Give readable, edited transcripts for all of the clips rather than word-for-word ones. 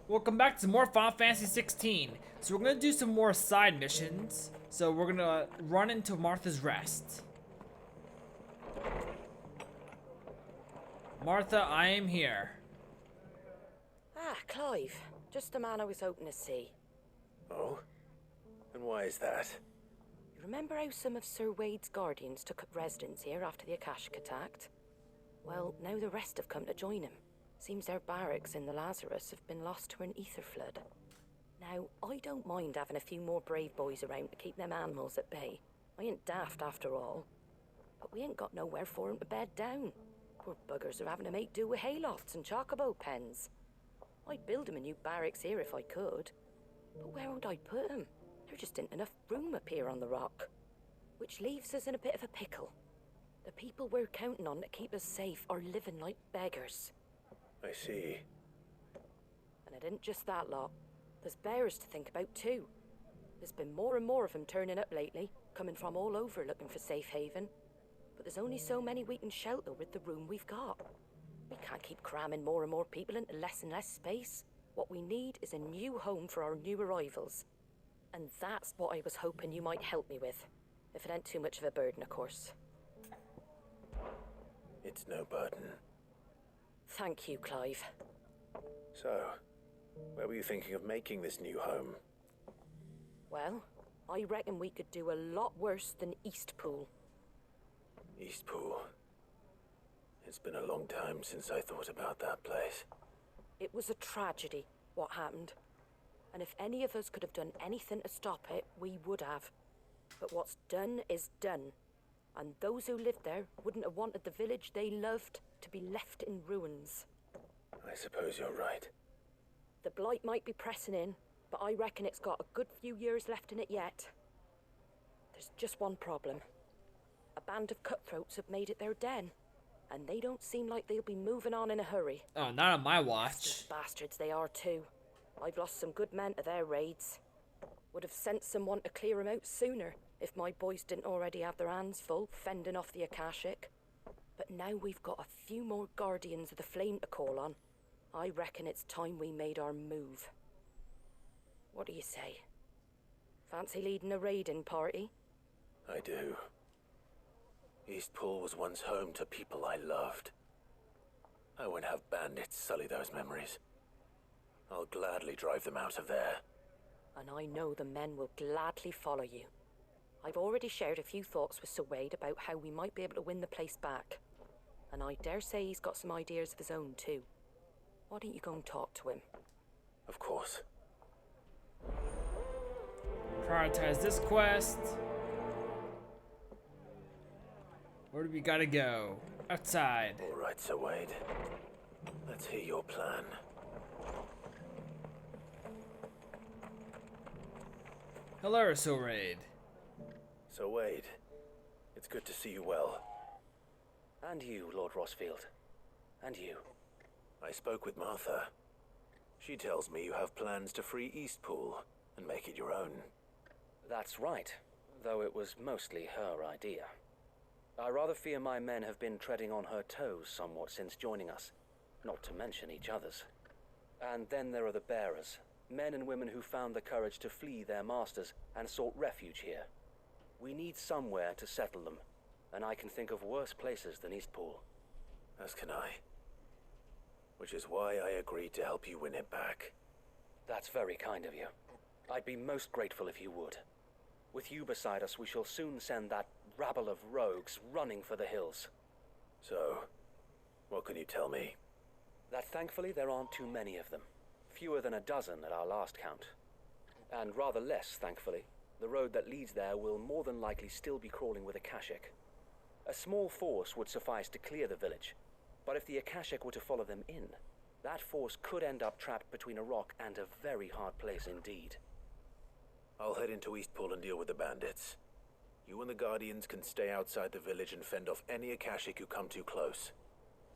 Welcome back to more Final Fantasy 16. So we're gonna do some more side missions. So we're gonna run into Martha's Rest. Martha, I am here. Ah, Clive. Just the man I was hoping to see. Oh? And why is that? You remember how some of Sir Wade's guardians took up residence here after the Akashic attacked? Well, now the rest have come to join him. Seems their barracks in the Lazarus have been lost to an ether flood. Now, I don't mind having a few more brave boys around to keep them animals at bay. I ain't daft after all. But we ain't got nowhere for 'em to bed down. Poor buggers are having to make do with haylofts and chocobo pens. I'd build 'em a new barracks here if I could. But where would I put 'em? There just ain't enough room up here on the rock. Which leaves us in a bit of a pickle. The people we're counting on to keep us safe are living like beggars. I see. And it ain't just that lot. There's bears to think about too. There's been more and more of them turning up lately, coming from all over looking for safe haven. But there's only so many we can shelter with the room we've got. We can't keep cramming more and more people into less and less space. What we need is a new home for our new arrivals. And that's what I was hoping you might help me with. If it ain't too much of a burden, of course. It's no burden. Thank you, Clive. So, where were you thinking of making this new home? Well, I reckon we could do a lot worse than Eastpool. Eastpool. It's been a long time since I thought about that place. It was a tragedy, what happened. And if any of us could have done anything to stop it, we would have. But what's done is done. And those who lived there wouldn't have wanted the village they loved to be left in ruins. I suppose you're right. The blight might be pressing in, but I reckon it's got a good few years left in it yet. There's just one problem. A band of cutthroats have made it their den, and they don't seem like they'll be moving on in a hurry. Oh, not on my watch. Bastards they are too. I've lost some good men to their raids. Would have sent someone to clear 'em out sooner if my boys didn't already have their hands full fending off the Akashic. But now we've got a few more guardians of the flame to call on. I reckon it's time we made our move. What do you say? Fancy leading a raiding party? I do. Eastpool was once home to people I loved. I won't have bandits sully those memories. I'll gladly drive them out of there. And I know the men will gladly follow you. I've already shared a few thoughts with Sir Wade about how we might be able to win the place back. And I dare say he's got some ideas of his own too. Why don't you go and talk to him? Of course. Prioritize this quest. Where do we gotta go? Outside. All right, Sir Wade. Let's hear your plan. Hello, Silraid. Sir Wade, it's good to see you well. And you, Lord Rossfield. And you. I spoke with Martha. She tells me you have plans to free Eastpool and make it your own. That's right, though it was mostly her idea. I rather fear my men have been treading on her toes somewhat since joining us, not to mention each other's. And then there are the bearers, men and women who found the courage to flee their masters and sought refuge here. We need somewhere to settle them, and I can think of worse places than Eastpool. As can I. Which is why I agreed to help you win it back. That's very kind of you. I'd be most grateful if you would. With you beside us, we shall soon send that rabble of rogues running for the hills. So, what can you tell me? That thankfully there aren't too many of them. Fewer than a dozen at our last count. And rather less, thankfully. The road that leads there will more than likely still be crawling with Akashic. A small force would suffice to clear the village, but if the Akashic were to follow them in, that force could end up trapped between a rock and a very hard place indeed. I'll head into Eastpool and deal with the bandits. You and the Guardians can stay outside the village and fend off any Akashic who come too close.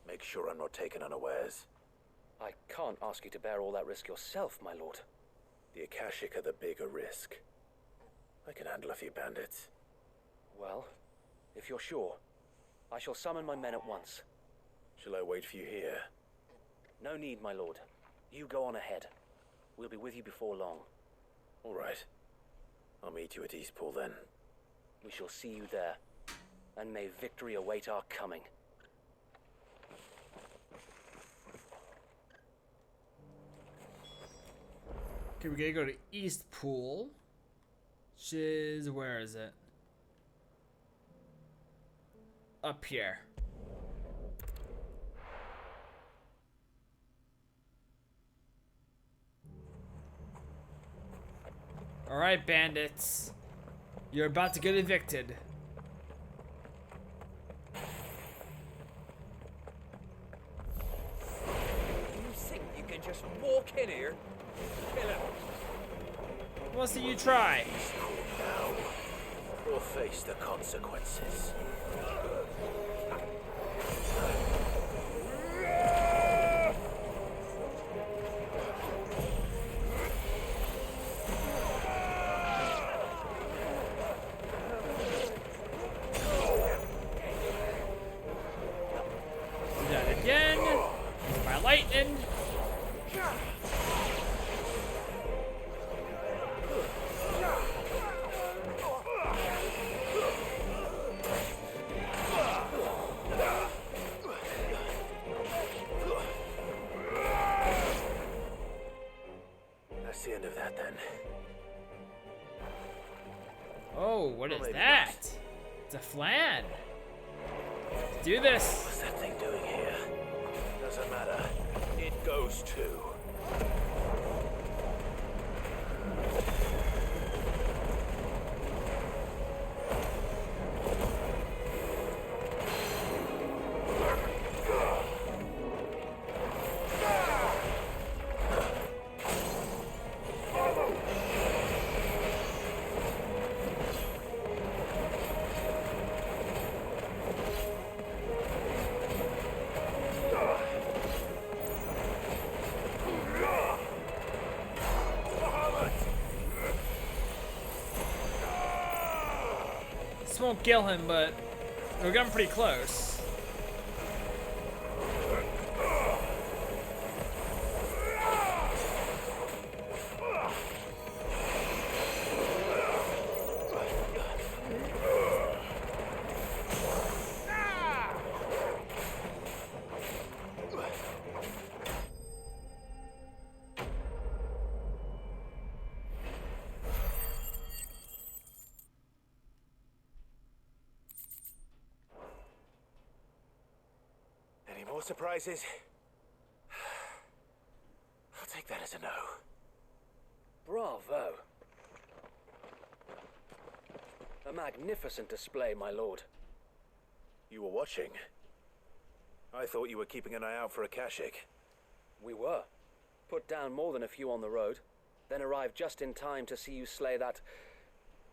Make sure I'm not taken unawares. I can't ask you to bear all that risk yourself, my lord. The Akashic are the bigger risk. I can handle a few bandits. Well, if you're sure, I shall summon my men at once. Shall I wait for you here? No need, my lord. You go on ahead. We'll be with you before long. All right. I'll meet you at Eastpool then. We shall see you there, and may victory await our coming. Okay, we gotta go to Eastpool. Which is, where is it? Up here. Alright, bandits. You're about to get evicted. You think you can just walk in here? Kill him. We'll see you try. Now, or face the consequences. Do that again. Use my lightning. That's the end of that then. Oh, what is maybe that? It's a flan. Let's do this. What's that thing doing here? Doesn't matter. It goes too. This won't kill him, but we're getting pretty close. Any more surprises? I'll take that as a no. Bravo. A magnificent display, my lord. You were watching. I thought you were keeping an eye out for a Kashik. We were. Put down more than a few on the road, then arrived just in time to see you slay that...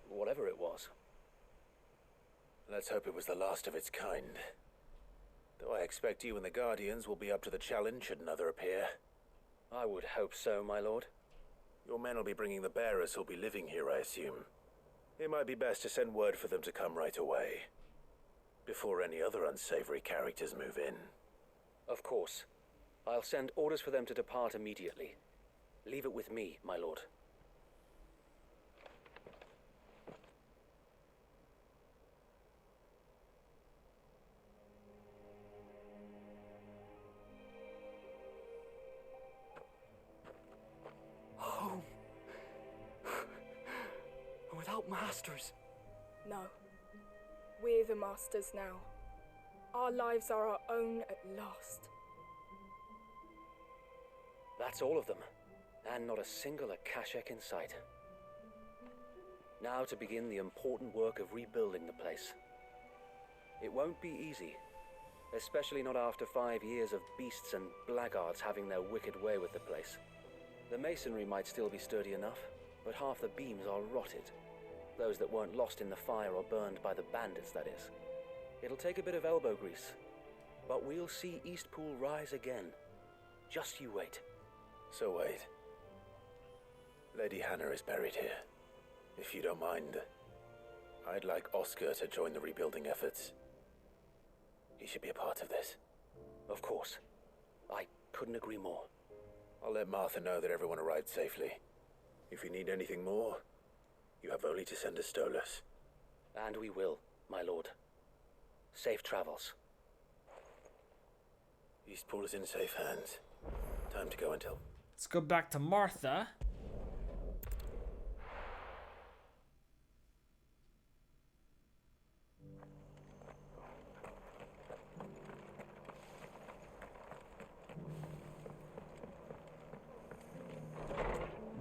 whatever it was. Let's hope it was the last of its kind. Though I expect you and the Guardians will be up to the challenge should another appear. I would hope so, my lord. Your men will be bringing the bearers who'll be living here, I assume. It might be best to send word for them to come right away, before any other unsavory characters move in. Of course. I'll send orders for them to depart immediately. Leave it with me, my lord. Home. Without masters. No. We're the masters now. Our lives are our own at last. That's all of them, and not a single Akashak in sight. Now to begin the important work of rebuilding the place. It won't be easy, especially not after 5 years of beasts and blackguards having their wicked way with the place. The masonry might still be sturdy enough, but half the beams are rotted. Those that weren't lost in the fire or burned by the bandits, that is. It'll take a bit of elbow grease, but we'll see Eastpool rise again. Just you wait. So wait. Lady Hannah is buried here. If you don't mind, I'd like Oscar to join the rebuilding efforts. He should be a part of this. Of course. I couldn't agree more. I'll let Martha know that everyone arrived safely. If you need anything more, you have only to send a Stolas. And we will, my lord. Safe travels. Eastpool is in safe hands. Time to go and tell. Let's go back to Martha.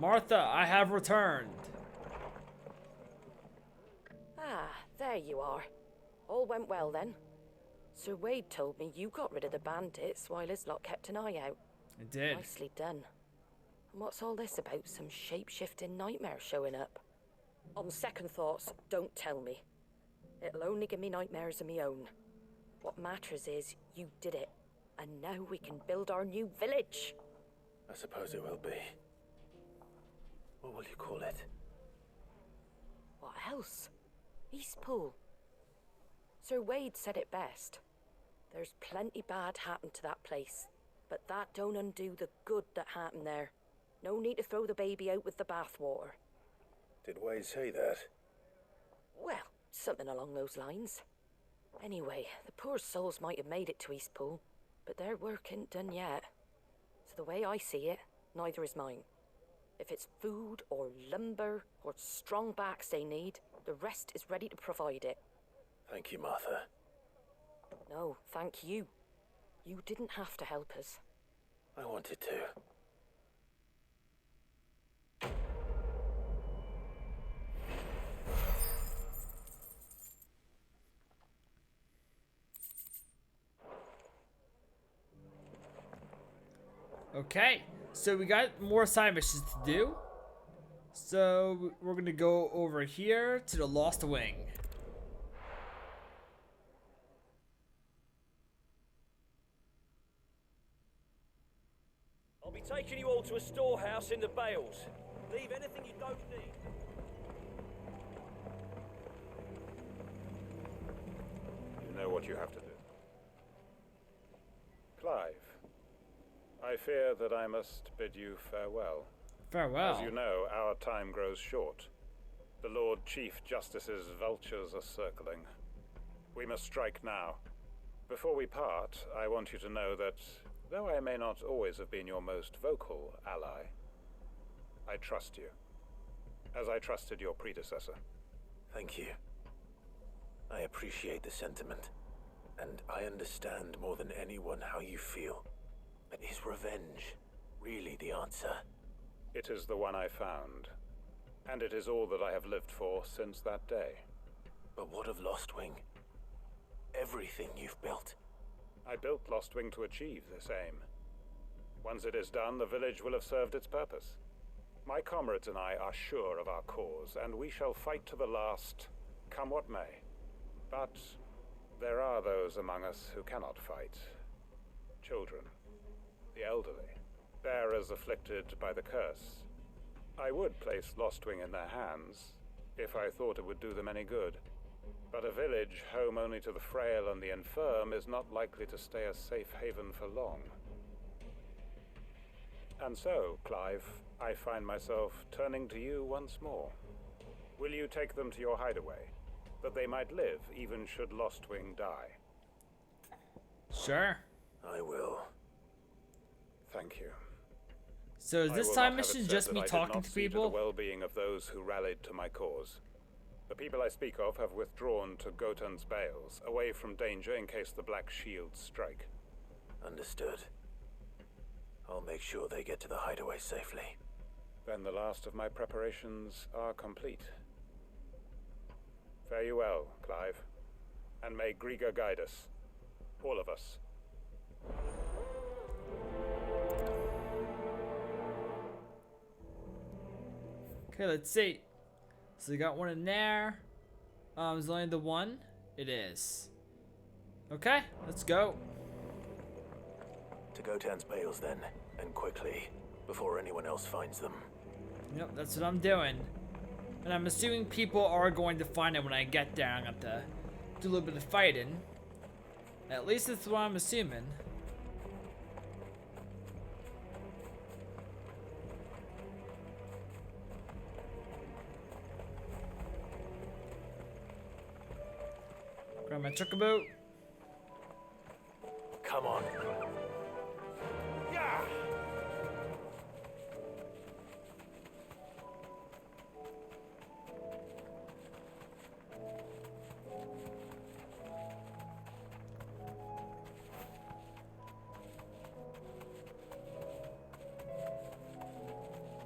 Martha, I have returned. Ah, there you are. All went well then. Sir Wade told me you got rid of the bandits while his lot kept an eye out. I did. Nicely done. And what's all this about some shape-shifting nightmare showing up? On second thoughts, don't tell me. It'll only give me nightmares of my own. What matters is you did it. And now we can build our new village. I suppose it will be. What will you call it? What else? Eastpool. Sir Wade said it best. There's plenty bad happened to that place, but that don't undo the good that happened there. No need to throw the baby out with the bathwater. Did Wade say that? Well, something along those lines. Anyway, the poor souls might have made it to Eastpool, but their work ain't done yet. So the way I see it, neither is mine. If it's food or lumber or strong backs they need, the rest is ready to provide it. Thank you, Martha. No, thank you. You didn't have to help us. I wanted to. Okay, so we got more side missions to do. So we're gonna go over here to the Lost Wing. I'll be taking you all to a storehouse in the Bales. Leave anything you don't need. You know what you have to do. Clive, I fear that I must bid you farewell. Farewell. As you know, our time grows short. The Lord Chief Justice's vultures are circling. We must strike now. Before we part, I want you to know that, though I may not always have been your most vocal ally, I trust you, as I trusted your predecessor. Thank you. I appreciate the sentiment, and I understand more than anyone how you feel. But is revenge really the answer? It is the one I found, and it is all that I have lived for since that day. But what of Lostwing? Everything you've built. I built Lostwing to achieve this aim. Once it is done, the village will have served its purpose. My comrades and I are sure of our cause, and we shall fight to the last, come what may. But there are those among us who cannot fight. Children, the elderly, bearers afflicted by the curse. I would place Lostwing in their hands, if I thought it would do them any good. But a village home only to the frail and the infirm is not likely to stay a safe haven for long. And so, Clive, I find myself turning to you once more. Will you take them to your hideaway, that they might live even should Lostwing die? Sure. I will. Thank you. So is I this will time not have it mission said just that me I did talking not to see people? the well-being of those who rallied to my cause. The people I speak of have withdrawn to Gotan's Bales, away from danger in case the Black Shields strike. Understood. I'll make sure they get to the hideaway safely. Then the last of my preparations are complete. Fare you well, Clive. And may Griga guide us. All of us. Okay, let's see. So we got one in there. Is only the one? It is. Okay, let's go. To Gotan's Bales then, and quickly, before anyone else finds them. Yep, that's what I'm doing. And I'm assuming people are going to find it when I get there. I'm gonna have to do a little bit of fighting. At least that's what I'm assuming. Grab my chocobo. Come on. Yeah.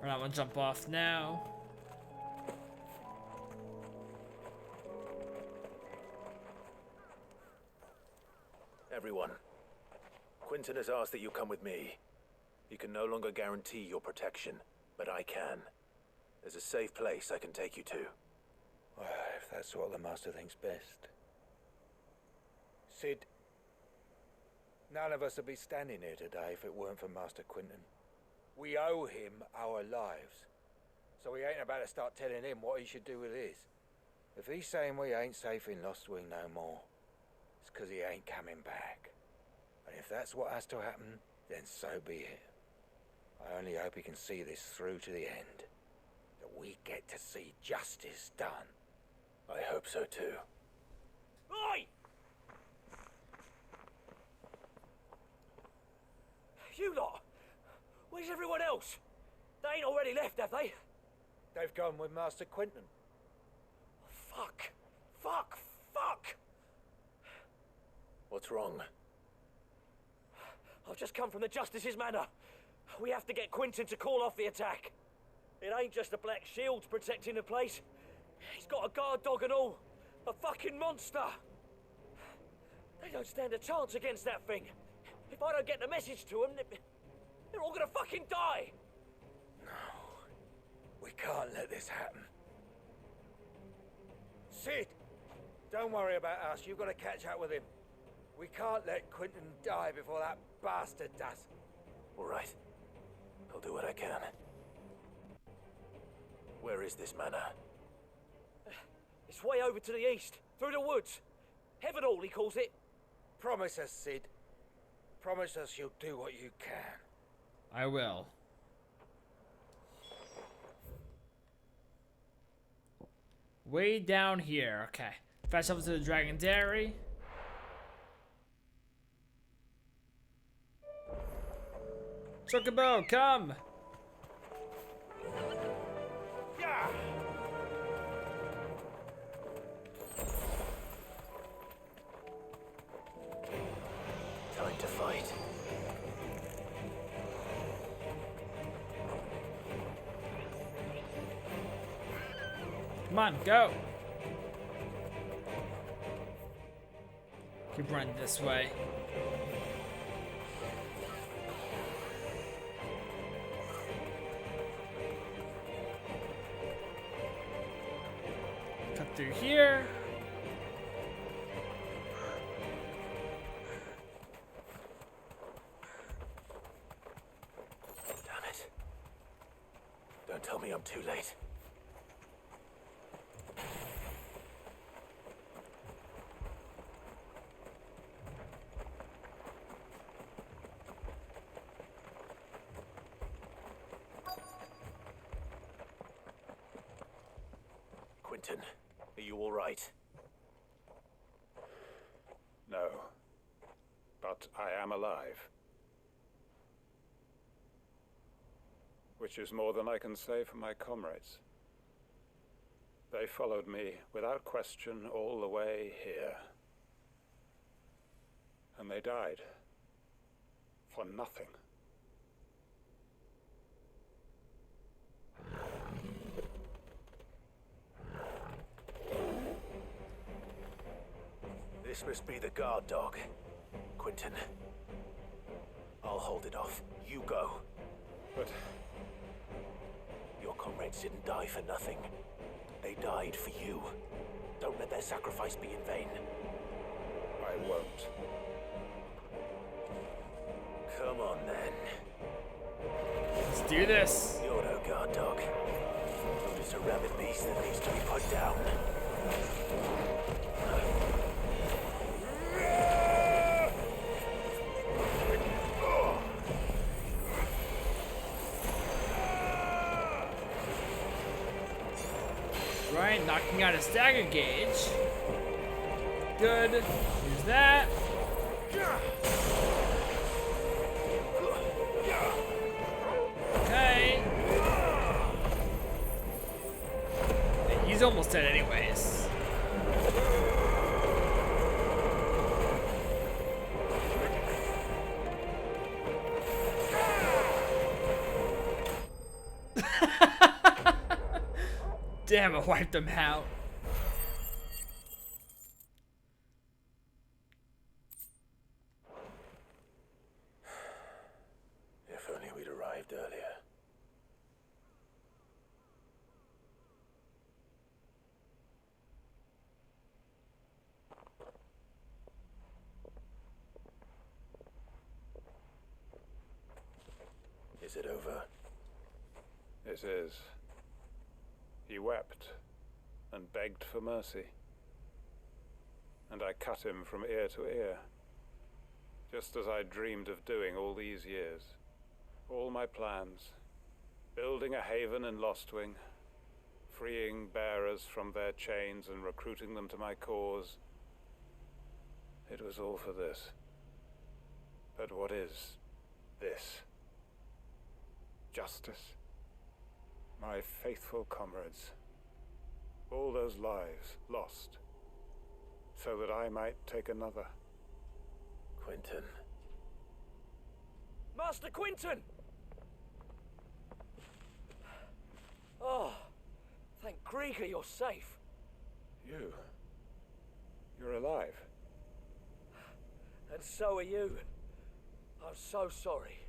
We're not gonna jump off now. Everyone, Quinton has asked that you come with me. He can no longer guarantee your protection, but I can. There's a safe place I can take you to. Well, if that's what the Master thinks best. Sid, none of us would be standing here today if it weren't for Master Quinton. We owe him our lives. So we ain't about to start telling him what he should do with his. If he's saying we ain't safe in Lostwing no more, it's 'cause he ain't coming back. And if that's what has to happen, then so be it. I only hope he can see this through to the end. That we get to see justice done. I hope so too. Oi! You lot! Where's everyone else? They ain't already left, have they? They've gone with Master Quinton. Fuck! Fuck! Fuck! What's wrong? I've just come from the Justice's manor. We have to get Quinton to call off the attack. It ain't just the Black Shields protecting the place. He's got a guard dog and all. A fucking monster. They don't stand a chance against that thing. If I don't get the message to them, they're all gonna fucking die. We can't let this happen. Sid! Don't worry about us. You've got to catch up with him. We can't let Quinton die before that bastard does. All right. I'll do what I can. Where is this manor? It's way over to the east, through the woods. Heavenhall, he calls it. Promise us, Sid. Promise us you'll do what you can. I will. Way down here. Okay. Fast over to the Dragon Dairy. Chocobo, come! Yeah. Time to fight. Come on, go! Keep running this way. Cut through here. Damn it. Don't tell me I'm too late. Quinton, are you all right? No. But I am alive. Which is more than I can say for my comrades. They followed me without question all the way here. And they died. For nothing. This must be the guard dog. Quinton. I'll hold it off. You go. But Your comrades didn't die for nothing. They died for you. Don't let their sacrifice be in vain. I won't. Come on, then. Let's do this. You're no guard dog. You're just a rabid beast that needs to be put down. Right, knocking out his dagger gauge. good. Use that. Okay. Yeah, he's almost dead anyways. Damn, I wiped him out. If only we'd arrived earlier. Is it over? It is. He wept and begged for mercy. And I cut him from ear to ear, just as I dreamed of doing all these years. All my plans, building a haven in Lostwing, freeing bearers from their chains and recruiting them to my cause. It was all for this. But what is this? Justice. My faithful comrades. All those lives lost, so that I might take another. Quentin. Master Quinton! Oh, thank Krieger you're safe. You're alive. And so are you. I'm so sorry.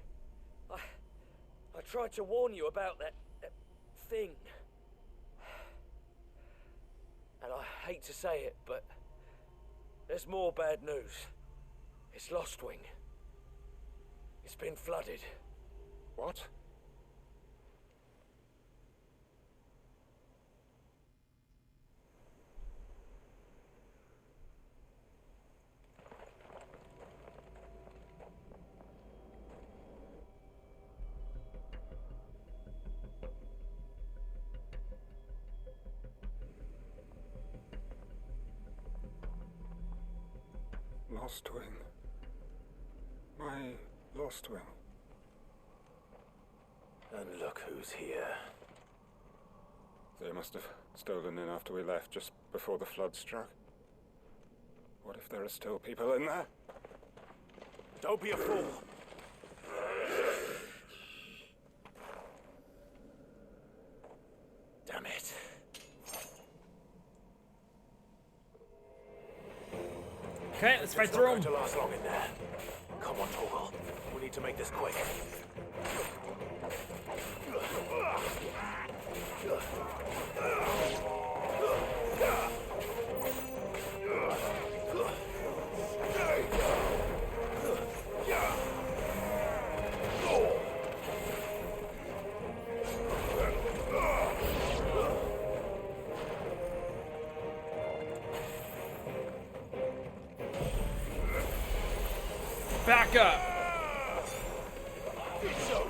I tried to warn you about that thing. And I hate to say it, but there's more bad news. It's Lostwing. It's been flooded. What? Lostwing. My Lostwing. And look who's here. They must have stolen in after we left, just before the flood struck. What if there are still people in there? Don't be a fool. Damn it. Okay, let's fight It's through not him. going to last long in there. Come on, Torgal. We need to make this quick. Back up. It's over.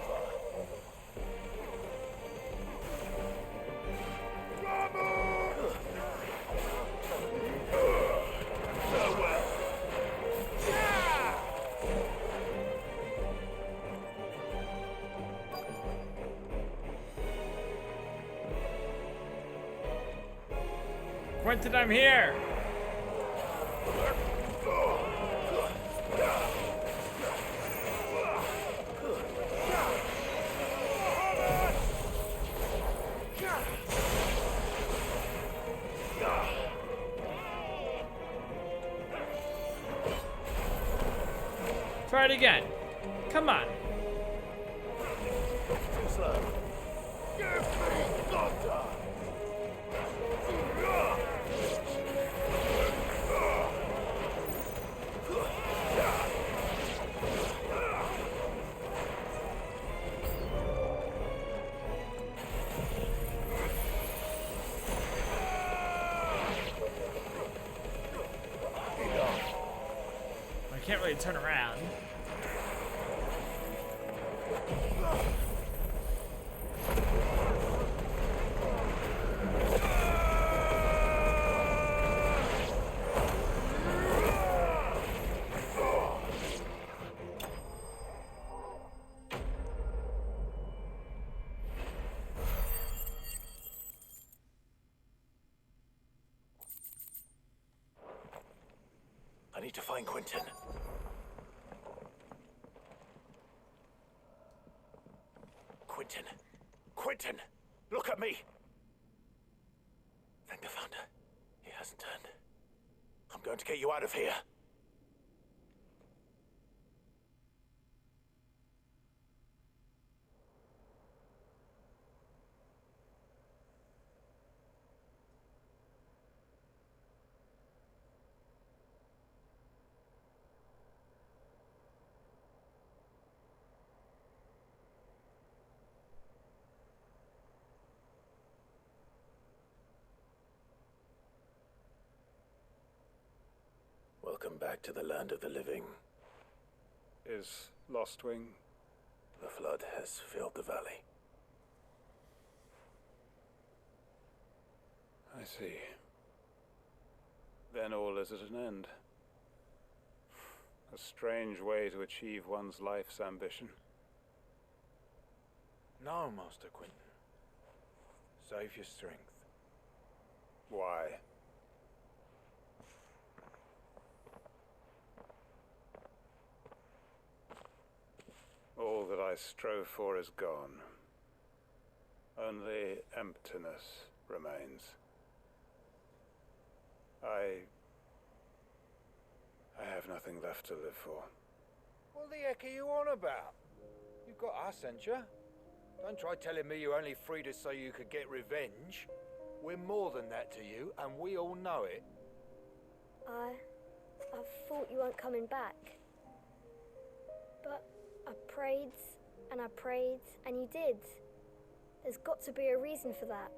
Quentin, I'm here. Try it again. Come on. Too slow. Give me thunder. I can't really turn around. need to find Quentin. Quentin! Quentin! Look at me! Thank the Thunder. He hasn't turned. I'm going to get you out of here. Welcome back to the land of the living. Is Lostwing? The flood has filled the valley. I see. Then all is at an end. A strange way to achieve one's life's ambition. No, Master Quentin. Save your strength. Why? All that I strove for is gone. Only emptiness remains. I have nothing left to live for. What the heck are you on about? You've got us, ain't you? Don't try telling me you only freed us so you could get revenge. We're more than that to you, and we all know it. I thought you weren't coming back. But I prayed, and you did. There's got to be a reason for that,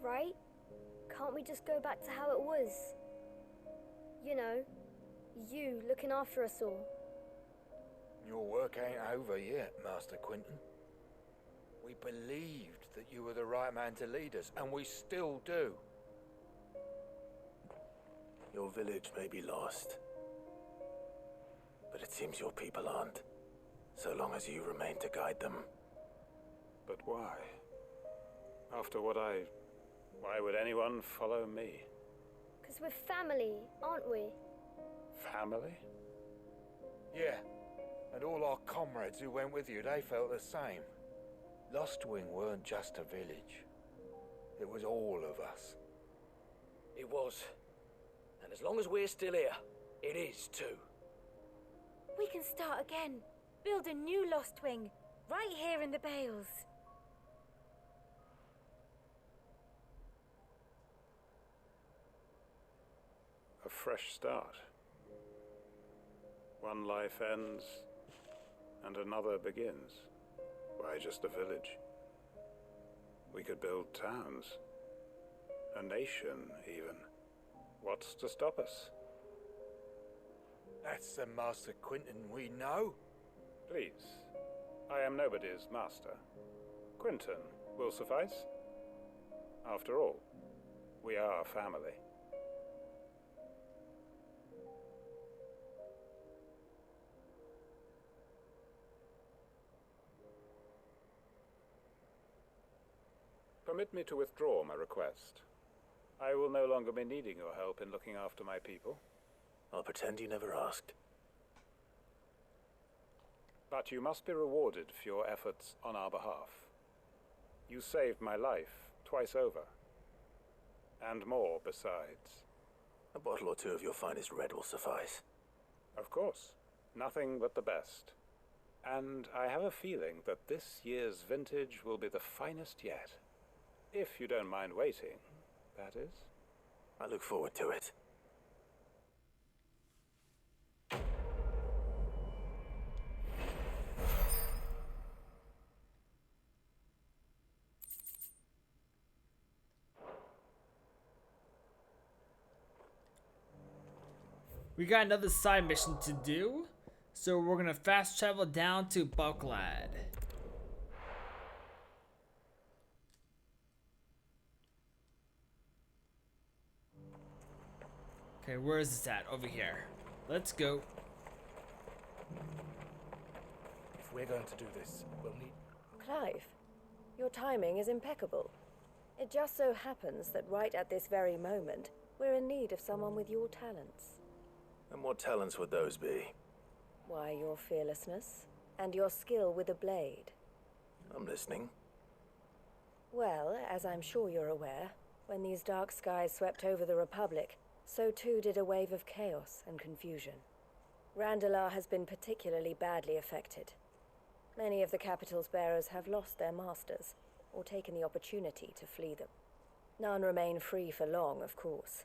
right? Can't we just go back to how it was? You know, you looking after us all. Your work ain't over yet, Master Quentin. We believed that you were the right man to lead us, and we still do. Your village may be lost, but it seems your people aren't, so long as you remain to guide them. But why? After why would anyone follow me? 'Cause we're family, aren't we? Family? Yeah, and all our comrades who went with you, they felt the same. Lostwing weren't just a village. It was all of us. It was. And as long as we're still here, it is too. We can start again. Build a new Lostwing, right here in the Bales. A fresh start. One life ends, and another begins. Why, just a village. We could build towns. A nation, even. What's to stop us? That's the Master Quentin we know. Please. I am nobody's master. Quentin will suffice. After all, we are family. Permit me to withdraw my request. I will no longer be needing your help in looking after my people. I'll pretend you never asked. But you must be rewarded for your efforts on our behalf. You saved my life twice over. And more besides. A bottle or two of your finest red will suffice. Of course. Nothing but the best. And I have a feeling that this year's vintage will be the finest yet. If you don't mind waiting, that is. I look forward to it. We got another side mission to do, so we're gonna fast travel down to Bulklad. Okay, where is this at? Over here. Let's go. If we're going to do this, we'll need... Clive, your timing is impeccable. It just so happens that right at this very moment, we're in need of someone with your talents. And what talents would those be? Why, your fearlessness and your skill with a blade. I'm listening. Well, as I'm sure you're aware, when these dark skies swept over the Republic, so too did a wave of chaos and confusion. Randalar has been particularly badly affected. Many of the capital's bearers have lost their masters, or taken the opportunity to flee them. None remain free for long, of course.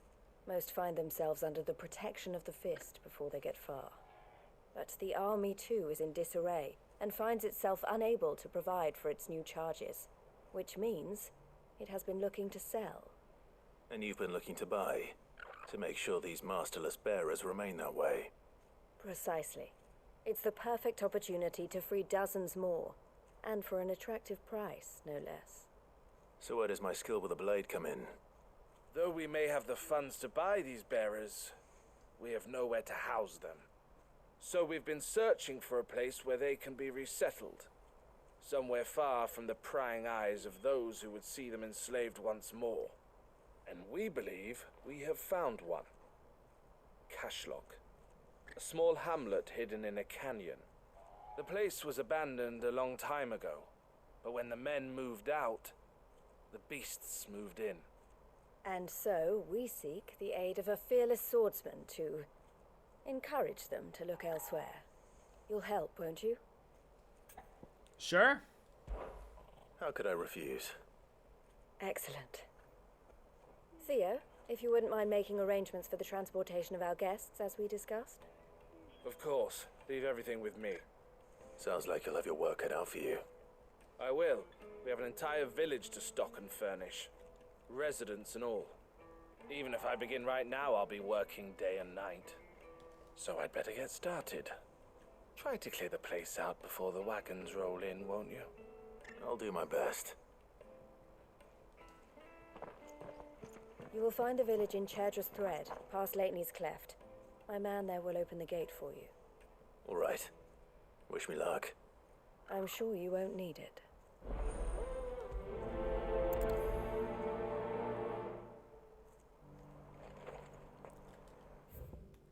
Most find themselves under the protection of the Fist before they get far. But the army too is in disarray, and finds itself unable to provide for its new charges, which means it has been looking to sell. And you've been looking to buy, to make sure these masterless bearers remain that way. Precisely. It's the perfect opportunity to free dozens more, and for an attractive price, no less. So where does my skill with a blade come in? Though we may have the funds to buy these bearers, we have nowhere to house them. So we've been searching for a place where they can be resettled. Somewhere far from the prying eyes of those who would see them enslaved once more. And we believe we have found one. Cashlock. A small hamlet hidden in a canyon. The place was abandoned a long time ago, but when the men moved out, the beasts moved in. And so we seek the aid of a fearless swordsman to encourage them to look elsewhere. You'll help, won't you? Sure. How could I refuse? Excellent. Theo, if you wouldn't mind making arrangements for the transportation of our guests, as we discussed. Of course. Leave everything with me. Sounds like you'll have your work cut out for you. I will. We have an entire village to stock and furnish. Residents and all. Even if I begin right now, I'll be working day and night. So I'd better get started. Try to clear the place out before the wagons roll in, won't you? I'll do my best. You will find the village in Chaidra's Thread, past Lateney's Cleft. My man there will open the gate for you. All right. Wish me luck. I'm sure you won't need it.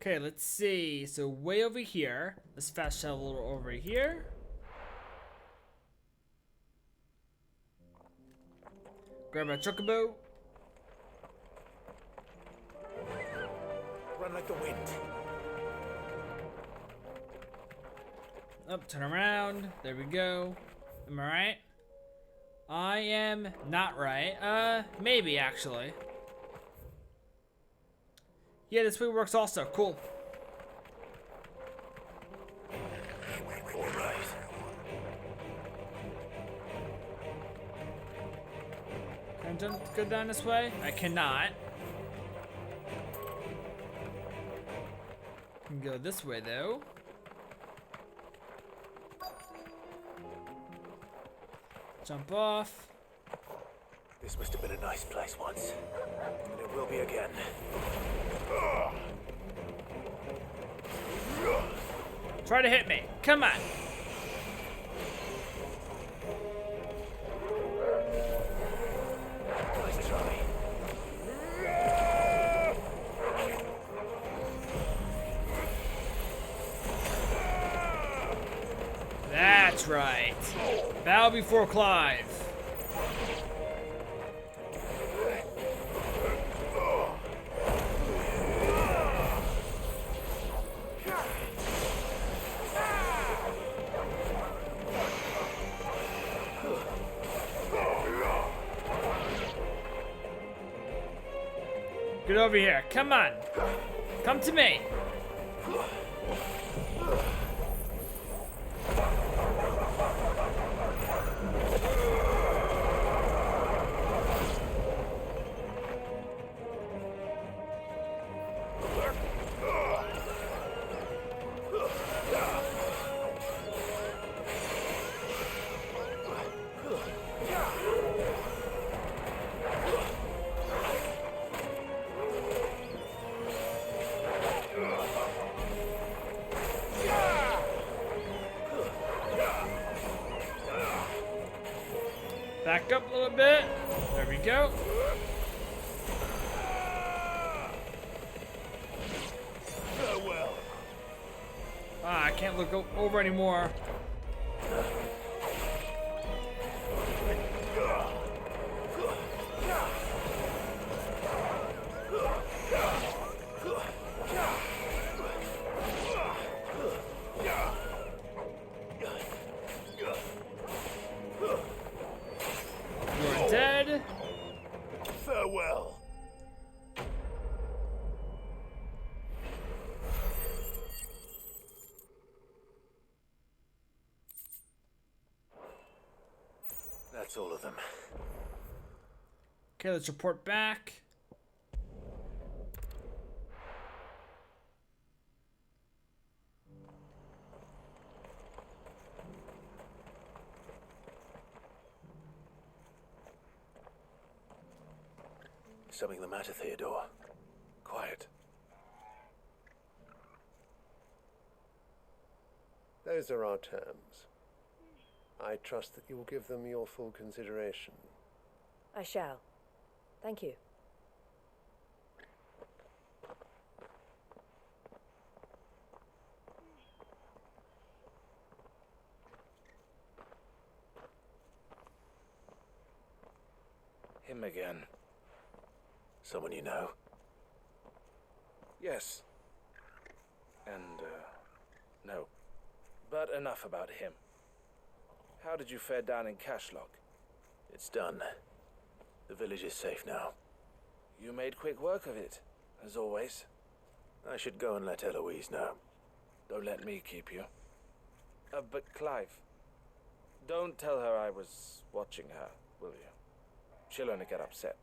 Okay, let's see. So way over here. Let's fast travel over here. Grab my chocobo. Run like the wind. Up, turn around. There we go. Am I right? I am not right. Maybe actually. Yeah, this way works also. Cool. All right. Can I go down this way? I cannot. Can go this way though. Jump off. This must have been a nice place once. And it will be again. Try to hit me. Come on. Nice try. That's right. Bow before Clive. Get over here. Come on. Come to me. Back up a little bit. There we go. Farewell. Ah, I can't look over anymore. You're dead. Farewell. That's all of them. Okay, let's report back. Something the matter, Theodore? Quiet. Those are our terms. I trust that you will give them your full consideration. I shall. Thank you. Him again. Someone you know? Yes. And, no. But enough about him. How did you fare down in Cashlock? It's done. The village is safe now. You made quick work of it, as always. I should go and let Eloise know. Don't let me keep you. But Clive, don't tell her I was watching her, will you? She'll only get upset.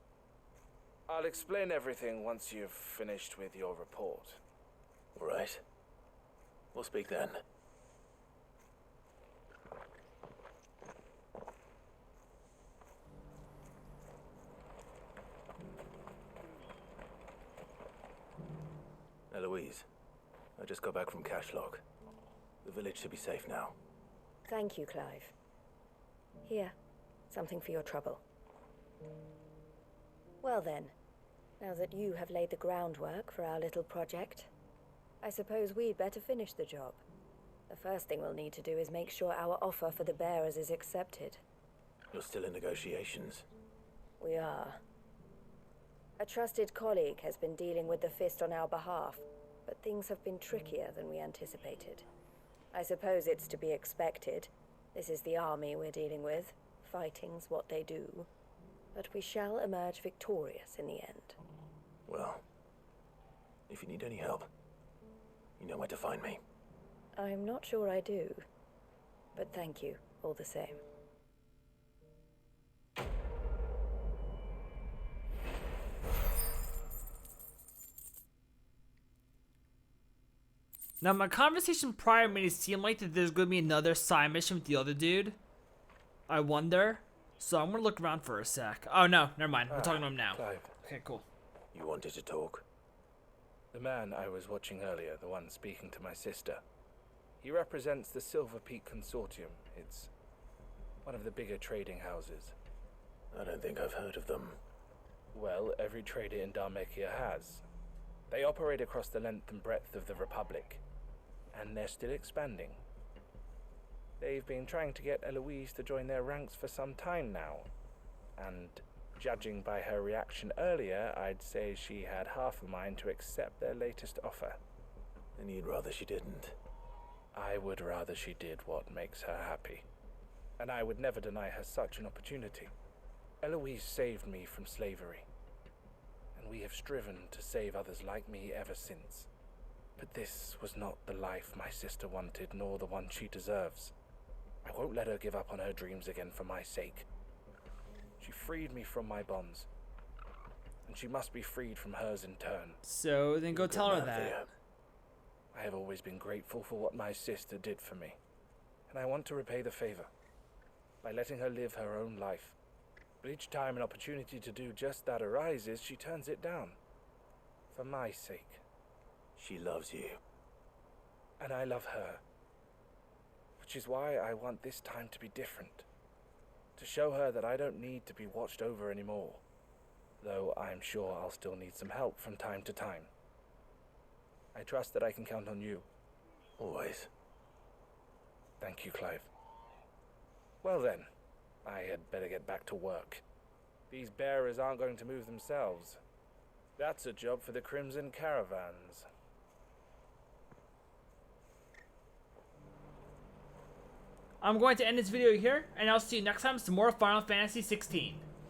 I'll explain everything once you've finished with your report. All right. We'll speak then. Eloise, I just got back from Cashlock. The village should be safe now. Thank you, Clive. Here, something for your trouble. Well then, now that you have laid the groundwork for our little project, I suppose we'd better finish the job. The first thing we'll need to do is make sure our offer for the bearers is accepted. You're still in negotiations? We are. A trusted colleague has been dealing with the Fist on our behalf, but things have been trickier than we anticipated. I suppose it's to be expected. This is the army we're dealing with. Fighting's what they do. But we shall emerge victorious in the end. Well, if you need any help, you know where to find me. I'm not sure I do. But thank you, all the same. Now, my conversation prior made it seem like that there's going to be another side mission with the other dude. I wonder. So I'm going to look around for a sec. Oh, no. Never mind. We're talking to him now. Clive. Okay, cool. You wanted to talk? The man I was watching earlier, the one speaking to my sister, he represents the Silver Peak Consortium. It's one of the bigger trading houses. I don't think I've heard of them. Well, every trader in Dharmekia has. They operate across the length and breadth of the Republic, and they're still expanding. They've been trying to get Eloise to join their ranks for some time now, and judging by her reaction earlier, I'd say she had half a mind to accept their latest offer. And you'd rather she didn't? I would rather she did what makes her happy, and I would never deny her such an opportunity. Eloise saved me from slavery, and we have striven to save others like me ever since. But this was not the life my sister wanted, nor the one she deserves. I won't let her give up on her dreams again for my sake. She freed me from my bonds, and she must be freed from hers in turn. So then go tell her that. I have always been grateful for what my sister did for me, and I want to repay the favor by letting her live her own life. But each time an opportunity to do just that arises, she turns it down. For my sake. She loves you. And I love her. Which is why I want this time to be different. To show her that I don't need to be watched over anymore. Though I'm sure I'll still need some help from time to time. I trust that I can count on you. Always. Thank you, Clive. Well then, I had better get back to work. These bearers aren't going to move themselves. That's a job for the Crimson Caravans. I'm going to end this video here, and I'll see you next time with some more Final Fantasy 16.